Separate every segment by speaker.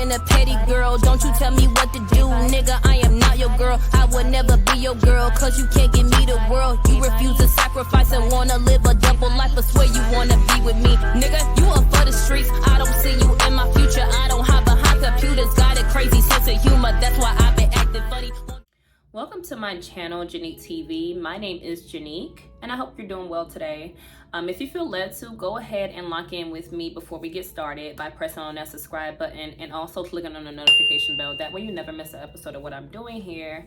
Speaker 1: being a petty girl. Don't you tell me what to do, nigga, I am not your girl. I would never be your girl, cause you can't give me the world. You refuse to sacrifice and wanna live a double life, but swear you wanna be with me. Nigga, you are for the streets, I don't see you in my future. I don't hide behind computers, got a crazy sense of humor, that's why I've been acting funny.
Speaker 2: Welcome to my channel, Janique TV. My name is Janique, and I hope you're doing well today. If you feel led to, go ahead and lock in with me before we get started by pressing on that subscribe button and also clicking on the notification bell. That way you never miss an episode of what I'm doing here.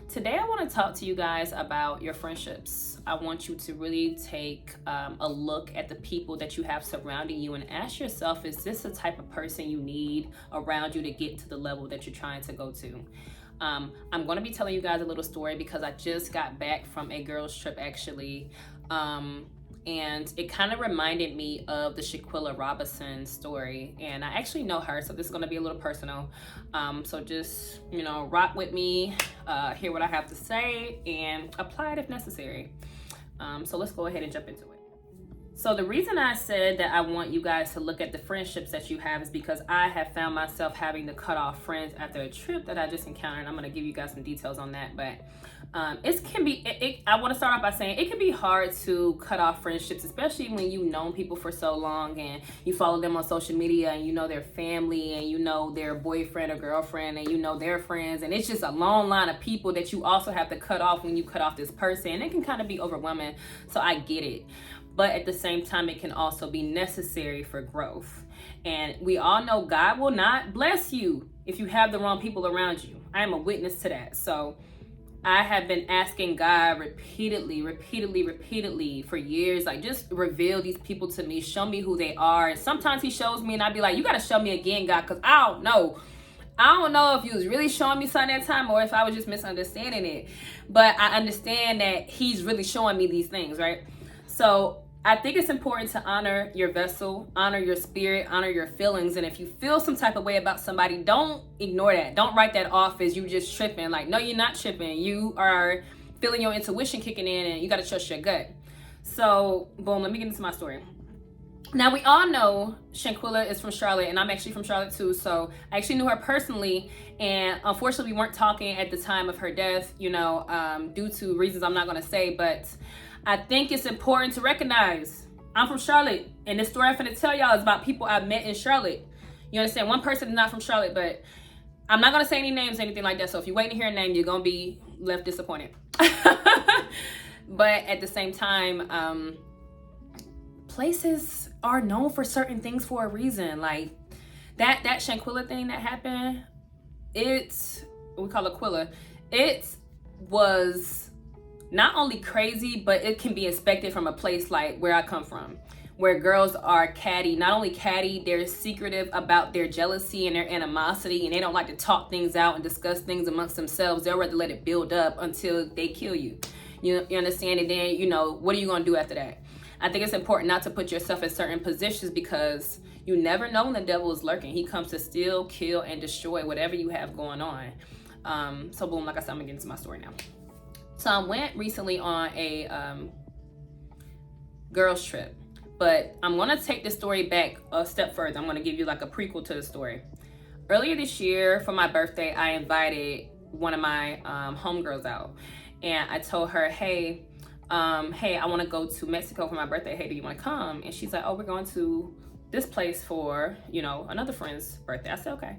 Speaker 2: Today I want to talk to you guys about your friendships. I want you to really take a look at the people that you have surrounding you and ask yourself, is this the type of person you need around you to get to the level that you're trying to go to? I'm going to be telling you guys a little story because I just got back from a girls trip actually. And it kind of reminded me of the Shaquilla Robinson story, and I actually know her, so this is going to be a little personal. So just, you know, rock with me, hear what I have to say, and apply it if necessary. So let's go ahead and jump into it. So the reason I said that I want you guys to look at the friendships that you have is because I have found myself having to cut off friends after a trip that I just encountered. I'm going to give you guys some details on that, but it can be, I want to start off by saying it can be hard to cut off friendships, especially when you've known people for so long and you follow them on social media and you know their family and you know their boyfriend or girlfriend and you know their friends, and it's just a long line of people that you also have to cut off when you cut off this person, and it can kind of be overwhelming. So I get it. But at the same time, it can also be necessary for growth. And we all know God will not bless you if you have the wrong people around you. I am a witness to that. So I have been asking God repeatedly for years, like, just reveal these people to me, show me who they are. And sometimes he shows me and I'd be like, you got to show me again, God, because I don't know. I don't know if he was really showing me something that time or if I was just misunderstanding it. But I understand that he's really showing me these things, right? So I think it's important to honor your vessel, honor your spirit, honor your feelings. And if you feel some type of way about somebody, don't ignore that. Don't write that off as you just tripping. Like, no, you're not tripping. You are feeling your intuition kicking in and you got to trust your gut. So, boom, let me get into my story. Now, we all know Shaquilla is from Charlotte, and I'm actually from Charlotte too. So I actually knew her personally, and unfortunately we weren't talking at the time of her death, you know, due to reasons I'm not going to say, but I think it's important to recognize I'm from Charlotte, and this story I'm going to tell y'all is about people I've met in Charlotte. You understand? One person is not from Charlotte, but I'm not going to say any names or anything like that. So if you're waiting to hear a name, you're going to be left disappointed. But at the same time, places are known for certain things for a reason. Like that Shaquilla thing that happened, it's, we call it Quilla. It was not only crazy, but it can be expected from a place like where I come from, where girls are catty. Not only catty, they're secretive about their jealousy and their animosity, and they don't like to talk things out and discuss things amongst themselves. They'll rather let it build up until they kill you. You understand? And then, you know, what are you going to do after that? I think it's important not to put yourself in certain positions because you never know when the devil is lurking. He comes to steal, kill, and destroy whatever you have going on. So boom, like I said, I'm going to get into my story now. So I went recently on a girls trip, but I'm going to take the story back a step further. I'm going to give you like a prequel to the story. Earlier this year for my birthday, I invited one of my homegirls out, and I told her, hey, I want to go to Mexico for my birthday. Hey, do you want to come? And she's like, oh, we're going to this place for, you know, another friend's birthday. I said, okay.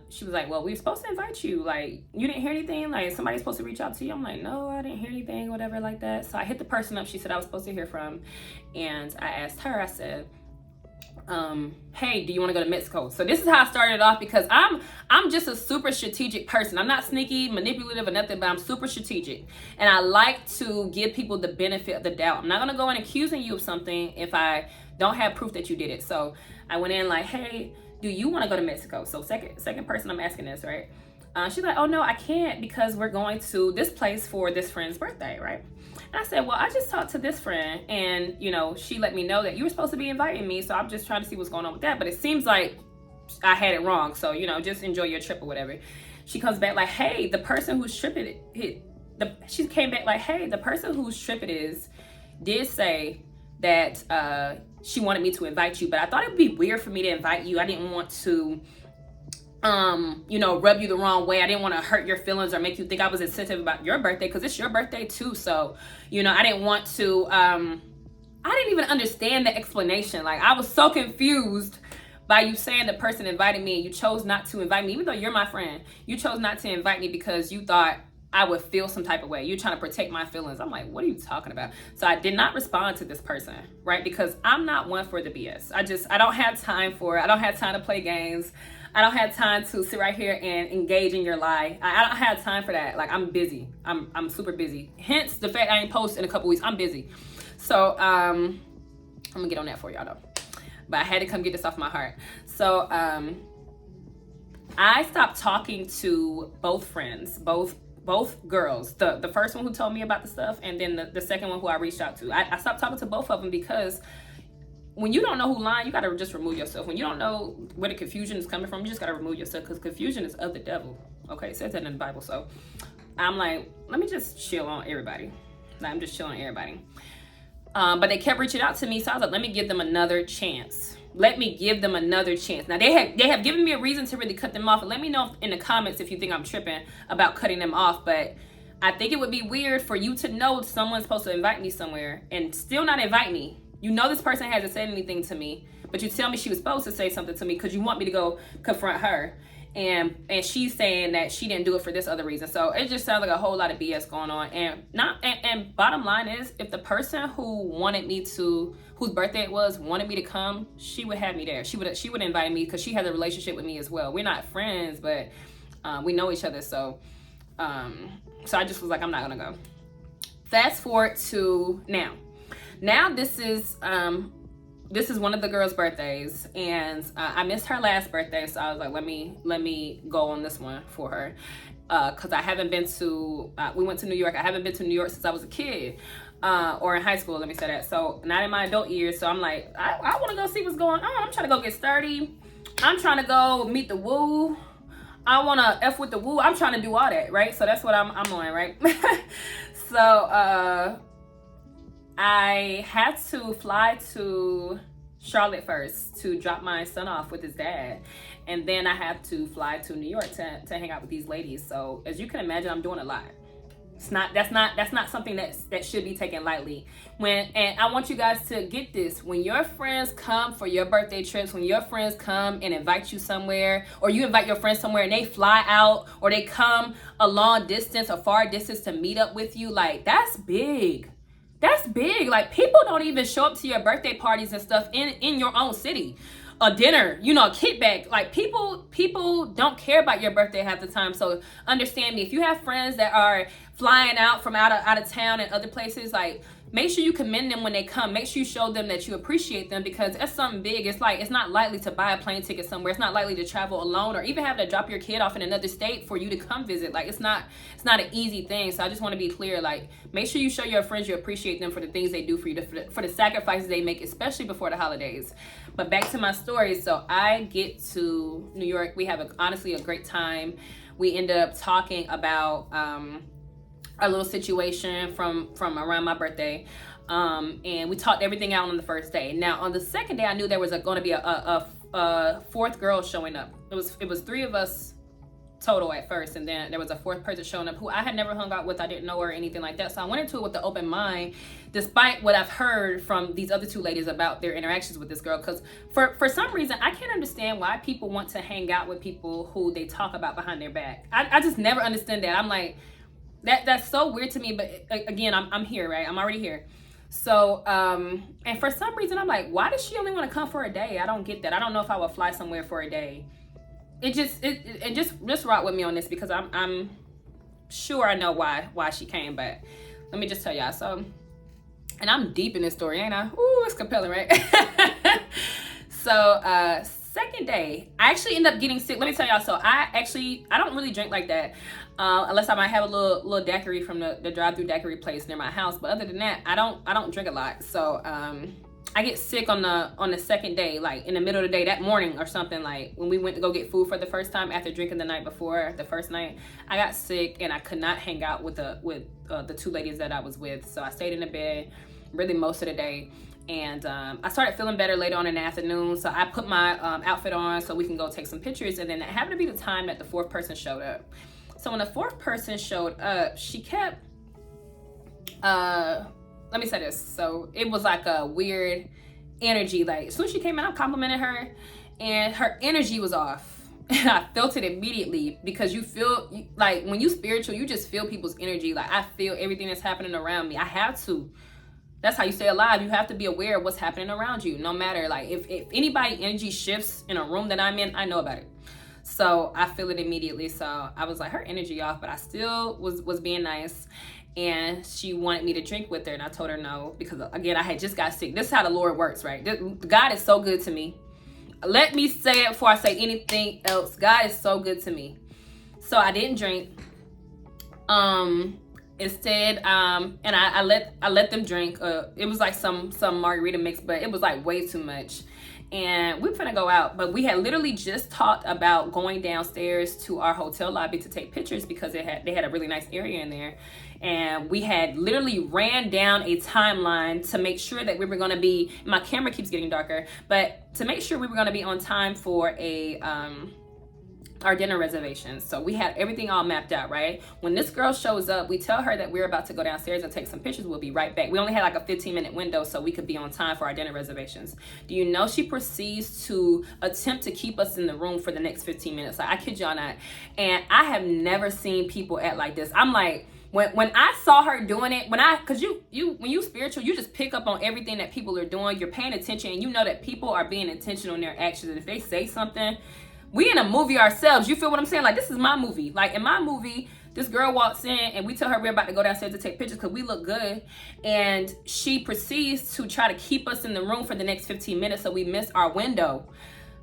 Speaker 2: She was like, well, we were supposed to invite you. Like, you didn't hear anything? Like, somebody's supposed to reach out to you? I'm like, no, I didn't hear anything, whatever like that. So I hit the person up she said I was supposed to hear from. And I asked her, I said, hey, do you want to go to Mexico? So this is how I started off, because I'm just a super strategic person. I'm not sneaky, manipulative or nothing, but I'm super strategic. And I like to give people the benefit of the doubt. I'm not going to go in accusing you of something if I don't have proof that you did it. So I went in like, hey, do you want to go to Mexico? So second person I'm asking this, right? She's like, oh no, I can't because we're going to this place for this friend's birthday, right? And I said, well, I just talked to this friend and, you know, she let me know that you were supposed to be inviting me. So I'm just trying to see what's going on with that. But it seems like I had it wrong. So, you know, just enjoy your trip or whatever. She comes back like, hey, the person whose trip she came back like, hey, the person whose trip it is did say that she wanted me to invite you, but I thought it would be weird for me to invite you. I didn't want to you know, rub you the wrong way. I didn't want to hurt your feelings or make you think I was insensitive about your birthday, because it's your birthday too. So, you know, I didn't want to, I didn't even understand the explanation. Like, I was so confused by you saying the person invited me and you chose not to invite me, even though you're my friend. You chose not to invite me because you thought I would feel some type of way. You're trying to protect my feelings. I'm like, what are you talking about? So I did not respond to this person, right? Because I'm not one for the BS. I don't have time for it. I don't have time to play games. I don't have time to sit right here and engage in your lie. I don't have time for that. Like, I'm busy. I'm super busy. Hence the fact I ain't post in a couple weeks. I'm busy. So I'm gonna get on that for y'all though. But I had to come get this off my heart. So I stopped talking to both friends, both girls. The first one who told me about the stuff, and then the second one who I reached out to. I stopped talking to both of them because when you don't know who lying, you gotta just remove yourself. When you don't know where the confusion is coming from, you just gotta remove yourself, because confusion is of the devil. Okay, it says that in the Bible. So I'm like, let me just chill on everybody. Like, I'm just chilling on everybody. But they kept reaching out to me, so I was like, let me give them another chance. Let me give them another chance. Now, they have given me a reason to really cut them off. And let me know in the comments if you think I'm tripping about cutting them off. But I think it would be weird for you to know someone's supposed to invite me somewhere and still not invite me. You know this person hasn't said anything to me, but you tell me she was supposed to say something to me because you want me to go confront her. And she's saying that she didn't do it for this other reason. So it just sounds like a whole lot of BS going on. And bottom line is, if the person who wanted me to, whose birthday it was, wanted me to come, she would have me there. She would invite me because she has a relationship with me as well. We're not friends, but we know each other. So I just was like, I'm not gonna go. Fast forward to now. Now this is one of the girls' birthdays, and I missed her last birthday, so I was like, let me go on this one for her, because I haven't been to, we went to New York. I haven't been to New York since I was a kid, or in high school, let me say that. So not in my adult years. So I'm like, I want to go see what's going on. I'm trying to go get sturdy. I'm trying to go meet the woo. I want to F with the woo. I'm trying to do all that, right? So that's what I'm on, right? So I had to fly to Charlotte first to drop my son off with his dad, and then I have to fly to New York to hang out with these ladies. So as you can imagine, I'm doing a lot. That's not something that should be taken lightly. And I want you guys to get this: when your friends come for your birthday trips, when your friends come and invite you somewhere, or you invite your friends somewhere and they fly out, or they come a long distance, a far distance to meet up with you, like, that's big. That's big. Like, people don't even show up to your birthday parties and stuff in your own city. A dinner, you know, a kickback. Like, people don't care about your birthday half the time. So understand me. If you have friends that are flying out from out of town and other places, like, make sure you commend them when they come. Make sure you show them that you appreciate them, because that's something big. It's like, it's not likely to buy a plane ticket somewhere. It's not likely to travel alone, or even have to drop your kid off in another state for you to come visit. Like, it's not an easy thing. So I just want to be clear. Like, make sure you show your friends you appreciate them for the things they do for you, for the sacrifices they make, especially before the holidays. But back to my story. So I get to New York. We have honestly a great time. We end up talking about our little situation from around my birthday, and we talked everything out on the first day. Now on the second day, I knew there was going to be a fourth girl showing up. It was three of us total at first, and then there was a fourth person showing up who I had never hung out with. I didn't know her or anything like that, so I went into it with an open mind, despite what I've heard from these other two ladies about their interactions with this girl. Because for some reason, I can't understand why people want to hang out with people who they talk about behind their back. I just never understand that. I'm like, that's so weird to me. But again, I'm here, right? I'm already here. So and for some reason, I'm like, why does she only want to come for a day? I don't get that. I don't know if I would fly somewhere for a day. It just rock with me on this, because I'm sure I know why she came. But let me just tell y'all. So, and I'm deep in this story, ain't I? Ooh, it's compelling, right? So second day, I actually end up getting sick. Let me tell y'all. So I don't really drink like that, unless I might have a little daiquiri from the drive-through daiquiri place near my house. But other than that, I don't drink a lot. So I get sick on the second day, like in the middle of the day, that morning or something. Like when we went to go get food for the first time after drinking the night before, the first night, I got sick and I could not hang out with the two ladies that I was with. So I stayed in the bed really most of the day. And I started feeling better later on in the afternoon, so I put my outfit on so we can go take some pictures. And then it happened to be the time that the fourth person showed up. So when the fourth person showed up, she kept let me say this. So it was like a weird energy. Like as soon as she came in, I complimented her, and her energy was off. And I felt it immediately, because you feel like when you spiritual, you just feel people's energy. Like I feel everything that's happening around me. I have to. That's how you stay alive. You have to be aware of what's happening around you. No matter, like if anybody energy shifts in a room that I'm in, I know about it. So I feel it immediately. So I was like, her energy off, but I still was being nice. And she wanted me to drink with her, and I told her no, because again, I had just got sick. This is how the Lord works, right? God is so good to me. Let me say it before I say anything else. God is so good to me. So I didn't drink. Instead, and I let them drink. It was like some margarita mix, but it was like way too much. And we were finna go out, but we had literally just talked about going downstairs to our hotel lobby to take pictures, because they had a really nice area in there. And we had literally ran down a timeline to make sure that we were gonna be, my camera keeps getting darker, but to make sure we were gonna be on time for our dinner reservations. So we had everything all mapped out, right? When this girl shows up, we tell her that we're about to go downstairs and take some pictures. We'll be right back. We only had like a 15-minute window so we could be on time for our dinner reservations. Do you know she proceeds to attempt to keep us in the room for the next 15 minutes? Like, I kid y'all not. And I have never seen people act like this. I'm like, when I saw her doing it, because when you spiritual, you just pick up on everything that people are doing. You're paying attention, and you know that people are being intentional in their actions. And if they say something, we in a movie ourselves. You feel what I'm saying? Like, this is my movie. Like, in my movie, this girl walks in and we tell her we're about to go downstairs to take pictures because we look good. And she proceeds to try to keep us in the room for the next 15 minutes so we miss our window,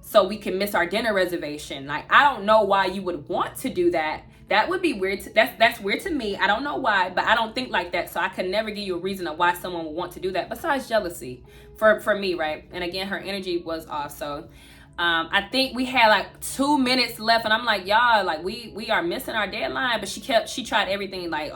Speaker 2: so we can miss our dinner reservation. Like, I don't know why you would want to do that. That would be weird. That's weird to me. I don't know why, but I don't think like that. So I could never give you a reason of why someone would want to do that besides jealousy for me, right? And again, her energy was off. So I think we had like 2 minutes left, and I'm like, y'all, like we are missing our deadline. But she tried everything. Like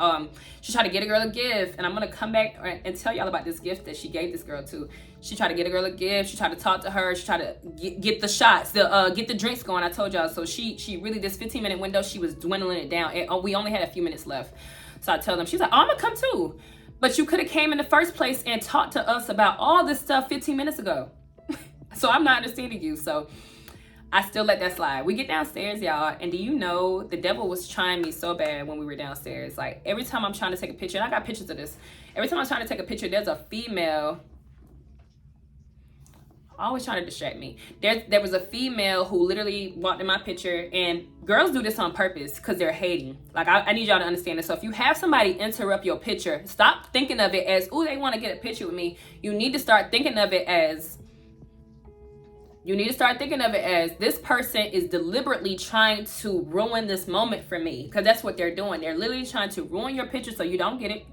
Speaker 2: she tried to get a girl a gift, and I'm gonna come back and tell y'all about this gift that she gave this girl too. She tried to get a girl a gift. She tried to talk to her. She tried to get the shots, get the drinks going. I told y'all. So she really, this 15-minute window, she was dwindling it down. And we only had a few minutes left. So I tell them, she's like, oh, I'm gonna come too. But you could have came in the first place and talked to us about all this stuff 15 minutes ago. So I'm not understanding you. So I still let that slide. We get downstairs, y'all, and do you know the devil was trying me so bad when we were downstairs? Like, every time I'm trying to take a picture, and I got pictures of this. Every time I'm trying to take a picture, there's a female always trying to distract me. There was a female who literally walked in my picture, and girls do this on purpose because they're hating. Like, I need y'all to understand this. So if you have somebody interrupt your picture, stop thinking of it as, oh, they want to get a picture with me. You need to start thinking of it as, this person is deliberately trying to ruin this moment for me, because that's what they're doing. They're literally trying to ruin your picture so you don't get it,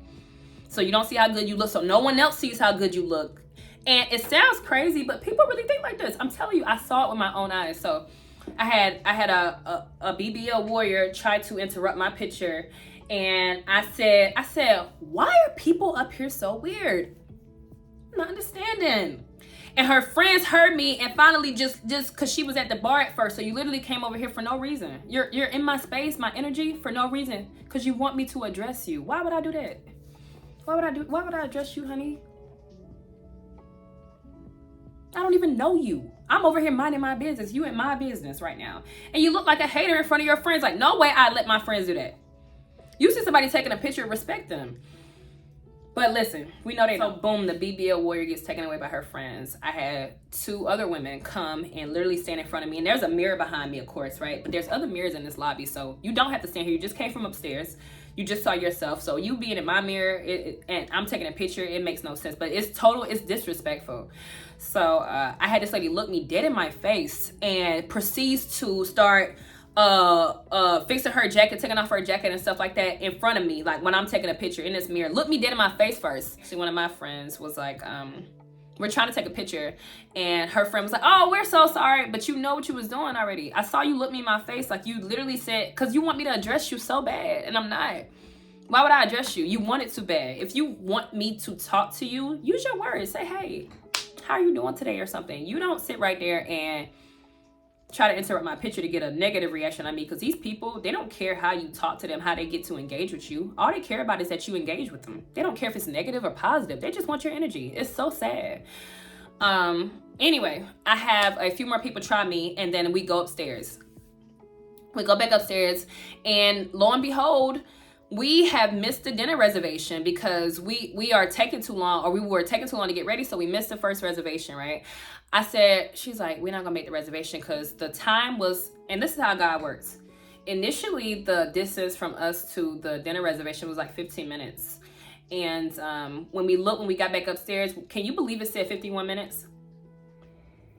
Speaker 2: so you don't see how good you look, so no one else sees how good you look. And it sounds crazy, but people really think like this. I'm telling you, I saw it with my own eyes. So I had a BBL warrior try to interrupt my picture, and I said, why are people up here so weird? I'm not understanding. And her friends heard me, and finally, just because she was at the bar at first, so you literally came over here for no reason. You're in my space, my energy, for no reason, because you want me to address you. Why would I do that? Why would I address you, honey? I don't even know you. I'm over here minding my business. You in my business right now. And you look like a hater in front of your friends. Like, no way I'd let my friends do that. You see somebody taking a picture, respect them. But listen, we know they don't. So boom, the BBL warrior gets taken away by her friends. I had 2 other women come and literally stand in front of me. And there's a mirror behind me, of course, right? But there's other mirrors in this lobby. So you don't have to stand here. You just came from upstairs. You just saw yourself. So you being in my mirror and I'm taking a picture, it makes no sense. But it's disrespectful. So I had this lady look me dead in my face and proceeds to start fixing her jacket, taking off her jacket and stuff like that in front of me, like when I'm taking a picture in this mirror. Look me dead in my face first. Actually, one of my friends was like, we're trying to take a picture, and her friend was like, oh, we're so sorry, but you know what you was doing already. I saw you look me in my face, like you literally said, because you want me to address you so bad, and I'm not. Why would I address you? You want it too bad. If you want me to talk to you, use your words. Say, hey, how are you doing today or something. You don't sit right there and try to interrupt my picture to get a negative reaction on me, because these people, they don't care how you talk to them, how they get to engage with you. All they care about is that you engage with them. They don't care if it's negative or positive. They just want your energy. It's so sad. Anyway, I have a few more people try me, and then we go upstairs. We go back upstairs, and lo and behold, we have missed the dinner reservation because we are taking too long, or we were taking too long to get ready, so we missed the first reservation, right? I said, she's like, we're not gonna make the reservation because the time was, and this is how God works. Initially, the distance from us to the dinner reservation was like 15 minutes. And when we got back upstairs, can you believe it said 51 minutes?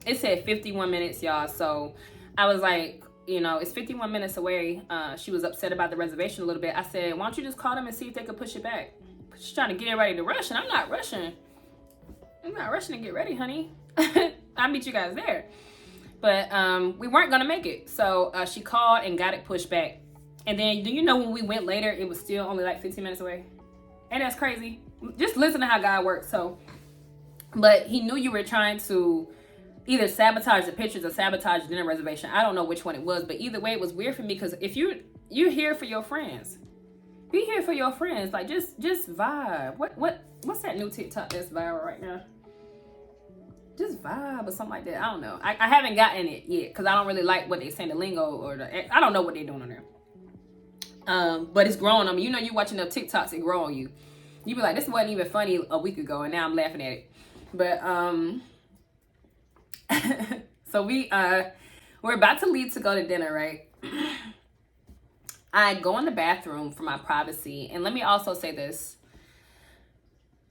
Speaker 2: It said 51 minutes, y'all. So I was like, you know, it's 51 minutes away. She was upset about the reservation a little bit. I said, why don't you just call them and see if they could push it back? She's trying to get everybody to rush, and I'm not rushing. I'm not rushing to get ready, honey. I'll meet you guys there. But we weren't going to make it. So she called and got it pushed back. And then, do you know when we went later, it was still only like 15 minutes away? And that's crazy. Just listen to how God works. So, but he knew you were trying to either sabotage the pictures or sabotage the dinner reservation. I don't know which one it was, but either way, it was weird for me, because if you're here for your friends, be here for your friends. Like, just vibe. What's that new TikTok that's viral right now? Just vibe or something like that. I don't know. I haven't gotten it yet because I don't really like what they say, the lingo, or I don't know what they're doing on there. But it's growing on me. You know, you watching the TikToks, it grow on you. You be like, this wasn't even funny a week ago, and now I'm laughing at it. But so we're about to leave to go to dinner, right? I go in the bathroom for my privacy, and let me also say this.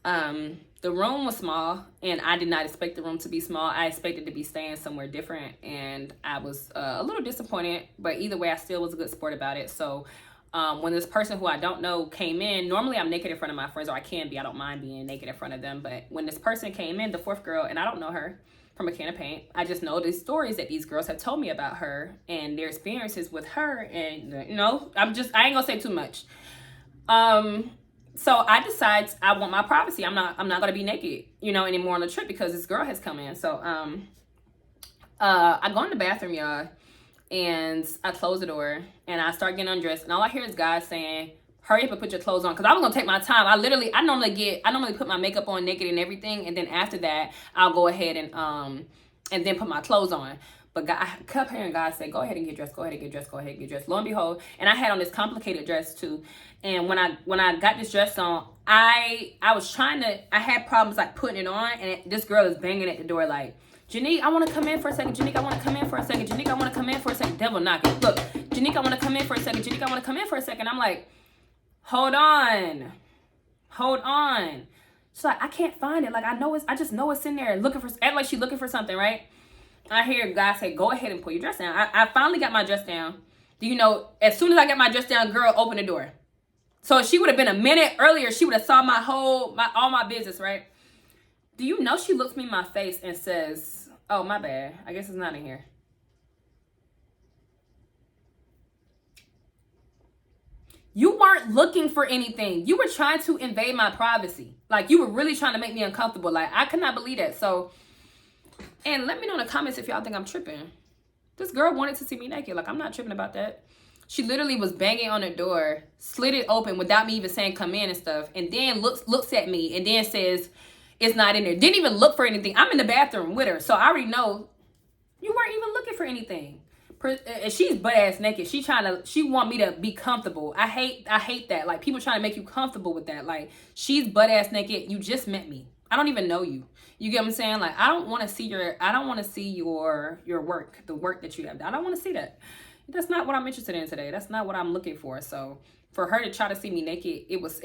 Speaker 2: The room was small, and I did not expect the room to be small. I expected to be staying somewhere different, and I was a little disappointed, but either way, I still was a good sport about it. So when this person who I don't know came in, normally I'm naked in front of my friends, or I can be. I don't mind being naked in front of them, but when this person came in, the fourth girl, and I don't know her from a can of paint, I just know the stories that these girls have told me about her and their experiences with her, and you know, I ain't gonna say too much. So I decide I want my privacy. I'm not gonna be naked, you know, anymore on the trip because this girl has come in. So I go in the bathroom, y'all, and I close the door and I start getting undressed, and all I hear is guys saying, hurry up and put your clothes on, because I was gonna take my time. I normally put my makeup on naked and everything, and then after that I'll go ahead and then put my clothes on. But I kept hearing God say, go ahead and get dressed, go ahead and get dressed, go ahead and get dressed. Lo and behold, and I had on this complicated dress too. And when I got this dress on, I had problems like putting it on, and this girl is banging at the door like, Janique, I want to come in for a second. Janique, I want to come in for a second. Janique, I want to come in for a second. Devil knocking. Look, Janique, I want to come in for a second. Janique, I want to come in for a second. I'm like, hold on. She's like, I can't find it. Like, I just know it's in there. Act like she's looking for something, right? I hear God say, go ahead and pull your dress down. I finally got my dress down. Do you know, as soon as I got my dress down, girl, open the door. So if she would have been a minute earlier, she would have saw all my business, right? Do you know she looks me in my face and says, oh, my bad. I guess it's not in here. You weren't looking for anything. You were trying to invade my privacy. Like, you were really trying to make me uncomfortable. Like, I could not believe that. So, and let me know in the comments if y'all think I'm tripping. This girl wanted to see me naked. Like, I'm not tripping about that. She literally was banging on the door, slid it open without me even saying come in and stuff, and then looks at me and then says it's not in there. Didn't even look for anything. I'm in the bathroom with her, so I already know you weren't even looking for anything. And she's butt ass naked. She want me to be comfortable. I hate that. Like, people trying to make you comfortable with that. Like, she's butt ass naked. You just met me. I don't even know you. You get what I'm saying? Like, I don't want to see your work, the work that you have. I don't want to see that. That's not what I'm interested in today. That's not what I'm looking for. So for her to try to see me naked, it was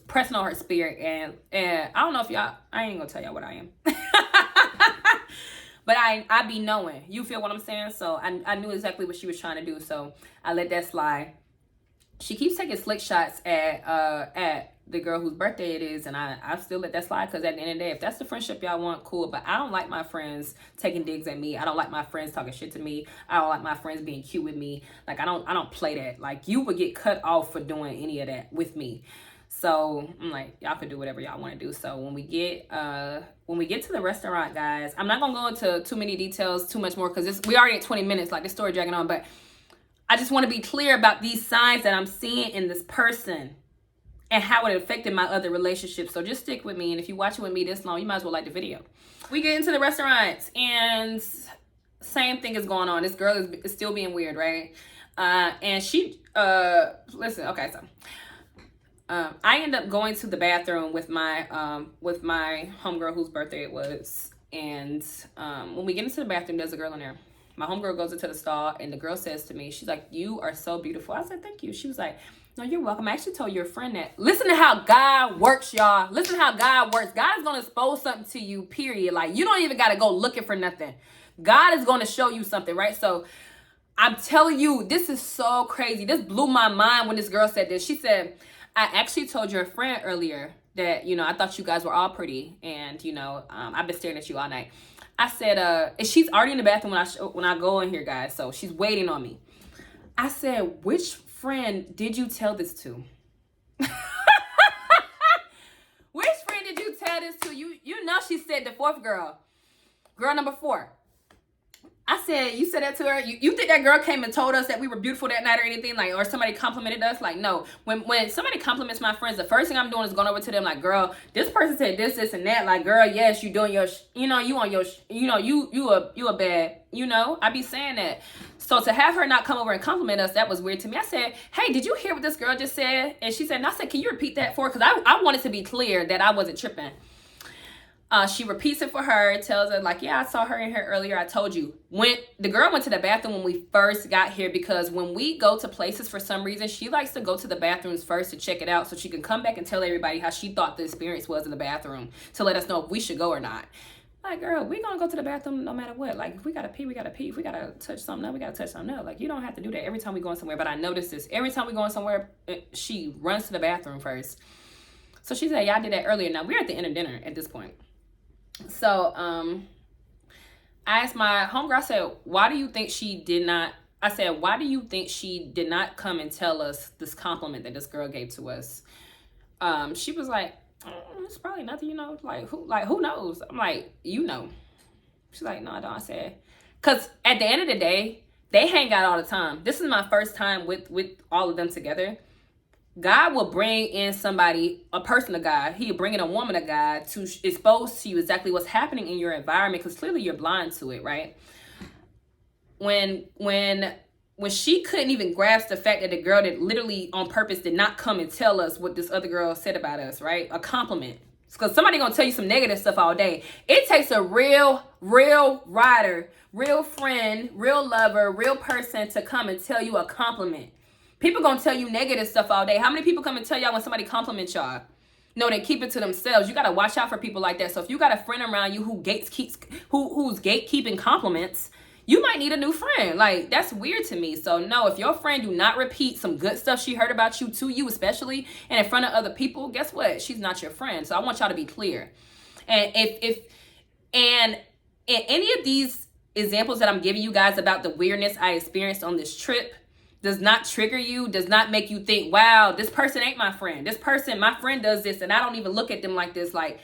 Speaker 2: pressing on her spirit, and I don't know if I ain't gonna tell y'all what I am. But I be knowing. You feel what I'm saying? So I knew exactly what she was trying to do. So I let that slide. She keeps taking slick shots at the girl whose birthday it is, and I still let that slide, because at the end of the day, if that's the friendship y'all want, cool. But I don't like my friends taking digs at me. I don't like my friends talking shit to me. I don't like my friends being cute with me. Like, I don't play that. Like, you would get cut off for doing any of that with me. So I'm like, y'all can do whatever y'all want to do. So when we get to the restaurant, guys, I'm not gonna go into too many details, too much more, because we already at 20 minutes, like the story dragging on. But I just want to be clear about these signs that I'm seeing in this person and how it affected my other relationships. So just stick with me, and if you're watching with me this long, you might as well like the video. We get into the restaurant, and same thing is going on. This girl is still being weird, right? And she listen, okay, so I end up going to the bathroom with my homegirl whose birthday it was. And when we get into the bathroom, there's a girl in there. My homegirl goes into the stall, and the girl says to me, she's like, "You are so beautiful." I said, "Thank you." She was like, "No, you're welcome. I actually told your friend that." Listen to how God works, y'all. Listen to how God works. God is going to expose something to you, period. Like, you don't even got to go looking for nothing. God is going to show you something, right? So I'm telling you, this is so crazy. This blew my mind when this girl said this. She said, "I actually told your friend earlier that, I thought you guys were all pretty. And, I've been staring at you all night." I said, and she's already in the bathroom when I go in here, guys. So she's waiting on me. I said, "Which friend did you tell this to?" Which friend did you tell this to? You know, she said the fourth girl number 4. I said, "You said that to her? You think that girl came and told us that we were beautiful that night or anything? Like, or somebody complimented us?" Like, no. When somebody compliments my friends, the first thing I'm doing is going over to them like, "Girl, this person said this, and that." Like, "Girl, yes, you doing your, you on your, you a bad, I be saying that." So to have her not come over and compliment us, that was weird to me. I said, "Hey, did you hear what this girl just said?" And she said, and I said, "Can you repeat that for her?" Because I wanted to be clear that I wasn't tripping. She repeats it for her, tells her, like, "Yeah, I saw her in here earlier. I told you." When the girl went to the bathroom when we first got here, because when we go to places, for some reason, she likes to go to the bathrooms first to check it out so she can come back and tell everybody how she thought the experience was in the bathroom to let us know if we should go or not. Like, girl, we gonna go to the bathroom no matter what. Like, if we gotta pee, we gotta pee. If we gotta touch something up, we gotta touch something up. Like, you don't have to do that every time we going somewhere. But I noticed this. Every time we going somewhere, she runs to the bathroom first. So she said, "Yeah, I did that earlier." Now, we're at the end of dinner at this point. So I asked my homegirl, I said, "Why do you think she did not," I said, "Why do you think she did not come and tell us this compliment that this girl gave to us?" She was like, "It's probably nothing, like who knows?" I'm like, She's like, "No, I don't." I said, because at the end of the day, they hang out all the time. This is my first time with all of them together. God will bring in somebody, a person of God. He'll bring in a woman of God to expose to you exactly what's happening in your environment, because clearly you're blind to it, right? When she couldn't even grasp the fact that the girl that literally on purpose did not come and tell us what this other girl said about us, right? A compliment. Because somebody gonna tell you some negative stuff all day. It takes a real rider, real friend, real lover, real person to come and tell you a compliment. People gonna tell you negative stuff all day. How many people come and tell y'all when somebody compliments y'all? No, they keep it to themselves. You gotta watch out for people like that. So if you got a friend around you who's gatekeeping compliments, you might need a new friend. Like, that's weird to me. So no, if your friend do not repeat some good stuff she heard about you to you, especially and in front of other people, guess what? She's not your friend. So I want y'all to be clear. And if in any of these examples that I'm giving you guys about the weirdness I experienced on this trip does not trigger you, does not make you think, "Wow, this person ain't my friend. My friend does this and I don't even look at them like this." Like,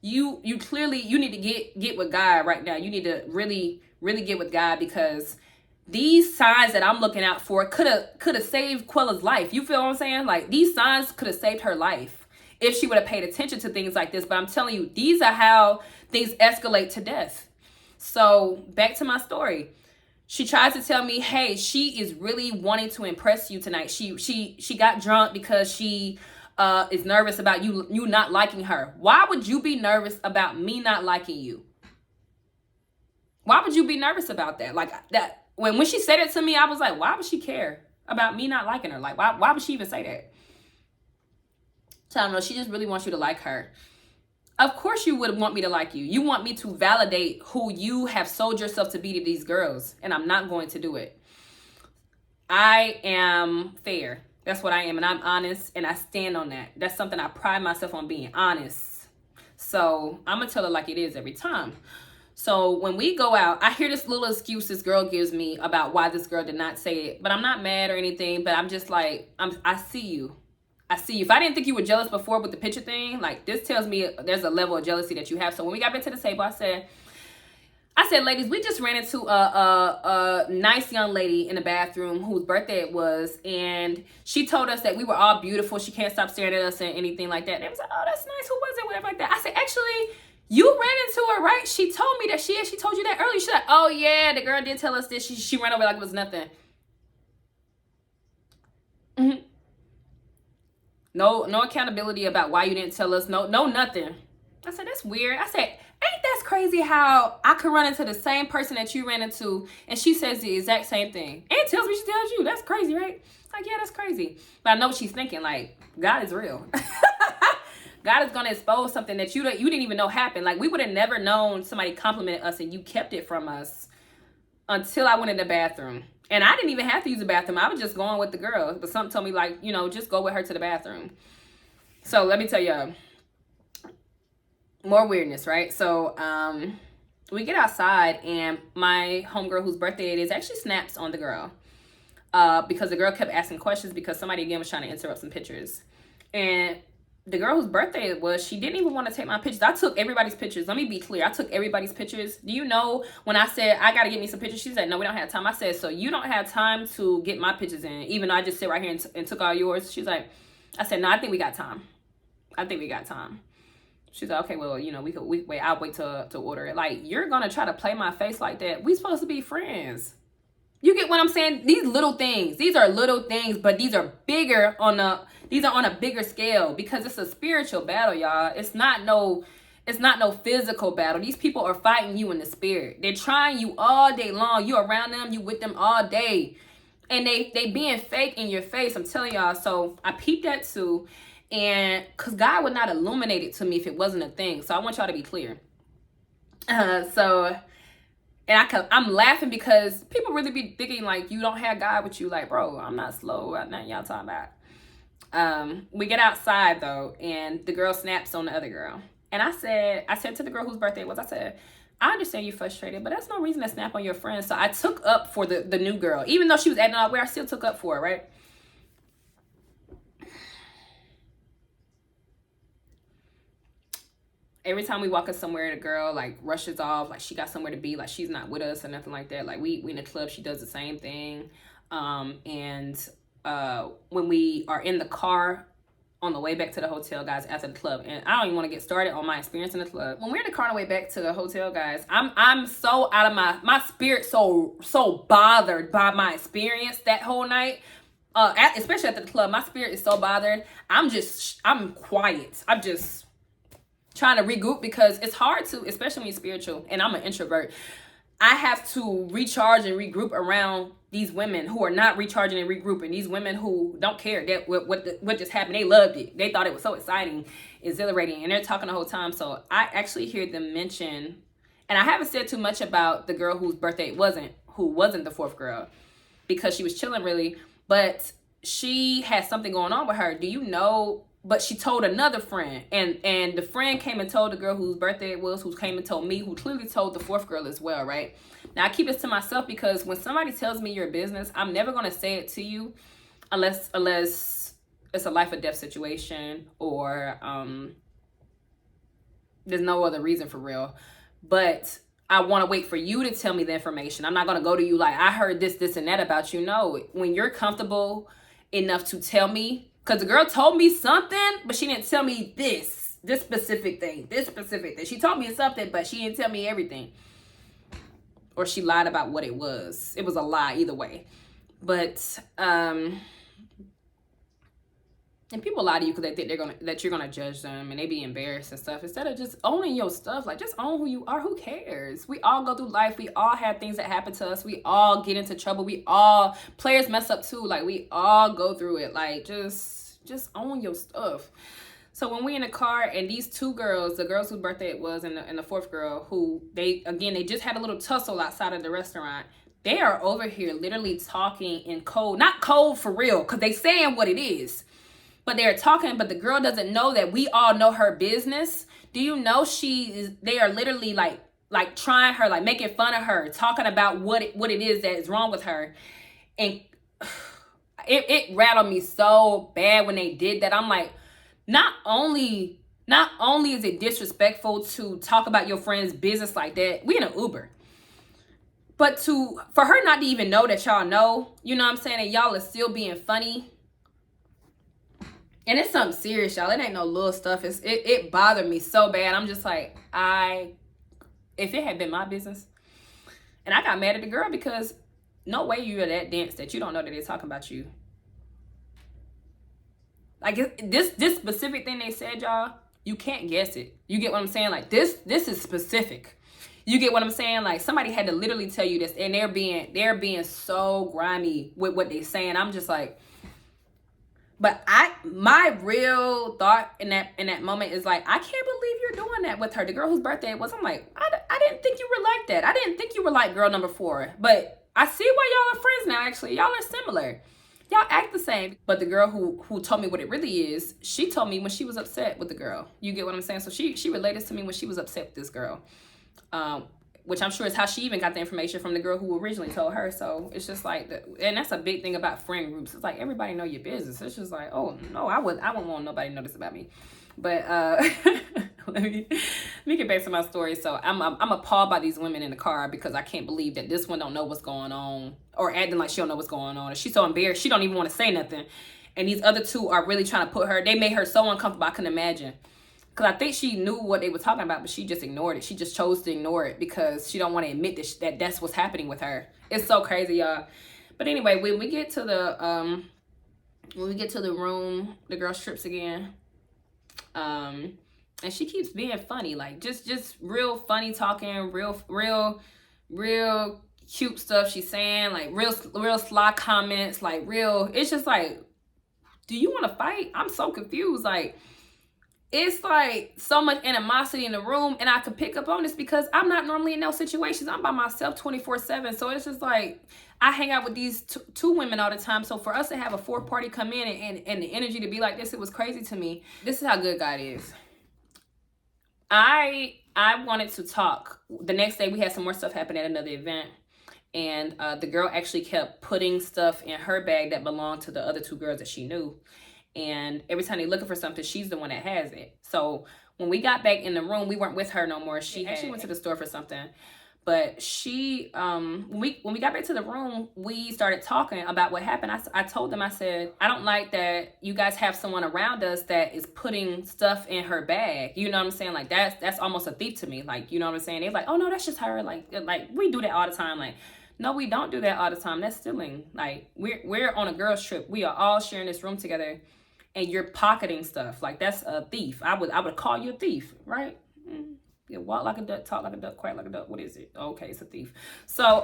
Speaker 2: you clearly, you need to get with God right now. You need to really get with God, because these signs that I'm looking out for could have saved Quella's life. You feel what I'm saying? Like, these signs could have saved her life if she would have paid attention to things like this. But I'm telling you, these are how things escalate to death. So back to my story. She tries to tell me, "Hey, she is really wanting to impress you tonight. She got drunk because she is nervous about you not liking her." Why would you be nervous about me not liking you? Why would you be nervous about that? Like, that when she said it to me, I was like, why would she care about me not liking her? Like, why would she even say that? So I don't know. She just really wants you to like her. Of course you would want me to like you. You want me to validate who you have sold yourself to be to these girls, and I'm not going to do it. I am fair. That's what I am, and I'm honest, and I stand on that. That's something I pride myself on, being honest. So I'm going to tell her like it is every time. So when we go out, I hear this little excuse this girl gives me about why this girl did not say it. But I'm not mad or anything, but I'm just like, I see you. I see you. If I didn't think you were jealous before with the picture thing, like, this tells me there's a level of jealousy that you have. So when we got back to the table, I said, ladies, we just ran into a nice young lady in the bathroom whose birthday it was, and she told us that we were all beautiful. She can't stop staring at us and anything like that. They was like, oh, that's nice. Who was it? Whatever like that. I said, actually, you ran into her, right? She told me that she told you that earlier. She's like, oh yeah, the girl did tell us this. She ran over like it was nothing. Mm-hmm. No accountability about why you didn't tell us. No, nothing. I said, that's weird. I said, ain't that crazy how I could run into the same person that you ran into and she says the exact same thing and tells me she tells you. That's crazy, right? It's like, yeah, that's crazy. But I know what she's thinking. Like, God is real. God is going to expose something that you didn't even know happened. Like, we would have never known somebody complimented us and you kept it from us until I went in the bathroom. And I didn't even have to use the bathroom. I was just going with the girl. But something told me, like, you know, just go with her to the bathroom. So let me tell you, more weirdness, right? So we get outside and my homegirl whose birthday it is actually snaps on the girl because the girl kept asking questions because somebody again was trying to interrupt some pictures. And the girl whose birthday it was, she didn't even want to take my pictures. I took everybody's pictures. Let me be clear. I took everybody's pictures. Do you know when I said, I got to get me some pictures? She said, no, we don't have time. I said, so you don't have time to get my pictures in, even though I just sit right here and took all yours? She's like, I said, no, I think we got time. She's like, okay, well, you know, I'll wait to order it. Like, you're going to try to play my face like that. We supposed to be friends. You get what I'm saying? These little things, these are little things, but these are bigger on a bigger scale because it's a spiritual battle, y'all. It's not no physical battle. These people are fighting you in the spirit. They're trying you all day long. You around them, you with them all day. And they being fake in your face. I'm telling y'all. So I peeped that too. And because God would not illuminate it to me if it wasn't a thing. So I want y'all to be clear. And I'm laughing because people really be thinking like you don't have God with you. Like, bro, I'm not slow. Nothing y'all talking about. We get outside though, and the girl snaps on the other girl. And I said to the girl whose birthday it was, I said, I understand you're frustrated, but that's no reason to snap on your friend. So I took up for the new girl. Even though she was acting all weird, I still took up for her, right? Every time we walk us somewhere, the girl like rushes off, like she got somewhere to be, like she's not with us or nothing like that. Like we in the club, she does the same thing. And when we are in the car on the way back to the hotel, guys, after the club, and I don't even want to get started on my experience in the club. When we're in the car on the way back to the hotel, guys, I'm so out of my spirit, so bothered by my experience that whole night. Especially at the club, my spirit is so bothered. I'm quiet. I'm just trying to regroup because it's hard to, especially when you're spiritual, and I'm an introvert. I have to recharge and regroup around these women who are not recharging and regrouping. These women who don't care that what just happened. They loved it. They thought it was so exciting, exhilarating, and they're talking the whole time. So I actually hear them mention, and I haven't said too much about the girl whose birthday it wasn't, who wasn't the fourth girl, because she was chilling really, but she had something going on with her. Do you know? But she told another friend, and the friend came and told the girl whose birthday it was, who came and told me, who clearly told the fourth girl as well, right? Now, I keep this to myself because when somebody tells me your business, I'm never going to say it to you unless it's a life or death situation or there's no other reason for real. But I want to wait for you to tell me the information. I'm not going to go to you like, I heard this, and that about you. No, when you're comfortable enough to tell me, because the girl told me something, but she didn't tell me this specific thing. She told me something, but she didn't tell me everything. Or she lied about what it was. It was a lie either way. But, and people lie to you because they think that you're gonna judge them and they be embarrassed and stuff. Instead of just owning your stuff, like just own who you are. Who cares? We all go through life. We all have things that happen to us. We all get into trouble. Players mess up too. Like we all go through it. Like just own your stuff. So when we in the car and these two girls, the girls whose birthday it was and the fourth girl, who they just had a little tussle outside of the restaurant. They are over here literally talking in code, not code for real, because they saying what it is. But they're talking, but the girl doesn't know that we all know her business. Do you know they are literally like trying her, like making fun of her, talking about what it is that is wrong with her. And it rattled me so bad when they did that. I'm like, not only is it disrespectful to talk about your friend's business like that, we in an Uber, but for her not to even know that y'all know, you know what I'm saying, and y'all are still being funny. And it's something serious, y'all. It ain't no little stuff. It bothered me so bad. I'm just like, if it had been my business, and I got mad at the girl because no way you're that dense that you don't know that they're talking about you. Like, this specific thing they said, y'all, you can't guess it. You get what I'm saying? Like, this is specific. You get what I'm saying? Like, somebody had to literally tell you this, and they're being so grimy with what they're saying. I'm just like, but my real thought in that moment is like, I can't believe you're doing that with her. The girl whose birthday it was, I'm like, I didn't think you were like that. I didn't think you were like girl number 4. But I see why y'all are friends now, actually. Y'all are similar. Y'all act the same. But the girl who told me what it really is, she told me when she was upset with the girl. You get what I'm saying? So she related to me when she was upset with this girl. Which I'm sure is how she even got the information from the girl who originally told her. So it's just like, and that's a big thing about friend groups. It's like, everybody know your business. It's just like, oh no, I wouldn't want nobody to know this about me. But let me get back to my story. So I'm appalled by these women in the car because I can't believe that this one don't know what's going on, or acting like she don't know what's going on. And she's so embarrassed, she don't even want to say nothing. And these other two are really trying to put her, they made her so uncomfortable, I couldn't imagine. Because I think she knew what they were talking about, but she just ignored it. She just chose to ignore it because she don't want to admit that that's what's happening with her. It's so crazy, y'all. But anyway, when we get to the room, the girl strips again. And she keeps being funny, like just real funny talking, real cute stuff she's saying, like real sly comments, like real. It's just like, do you want to fight? I'm so confused, like. It's like so much animosity in the room, and I could pick up on this because I'm not normally in those situations. I'm by myself 24/7. So it's just like, I hang out with these two women all the time. So for us to have a 4th party come in and the energy to be like this, it was crazy to me. This is how good God is. I wanted to talk. The next day we had some more stuff happen at another event. And the girl actually kept putting stuff in her bag that belonged to the other 2 girls that she knew. And every time they're looking for something, she's the one that has it. So when we got back in the room, we weren't with her no more. She actually went to the store for something. But she, when we got back to the room, we started talking about what happened. I told them, I said, I don't like that you guys have someone around us that is putting stuff in her bag. You know what I'm saying? Like, that's almost a thief to me. Like, you know what I'm saying? They're like, oh no, that's just her. Like we do that all the time. Like, no, we don't do that all the time. That's stealing. Like, we're on a girls trip. We are all sharing this room together. And you're pocketing stuff. Like, that's a thief. I would call you a thief, right? You walk like a duck, talk like a duck, quack like a duck. What is it? Okay, it's a thief. So,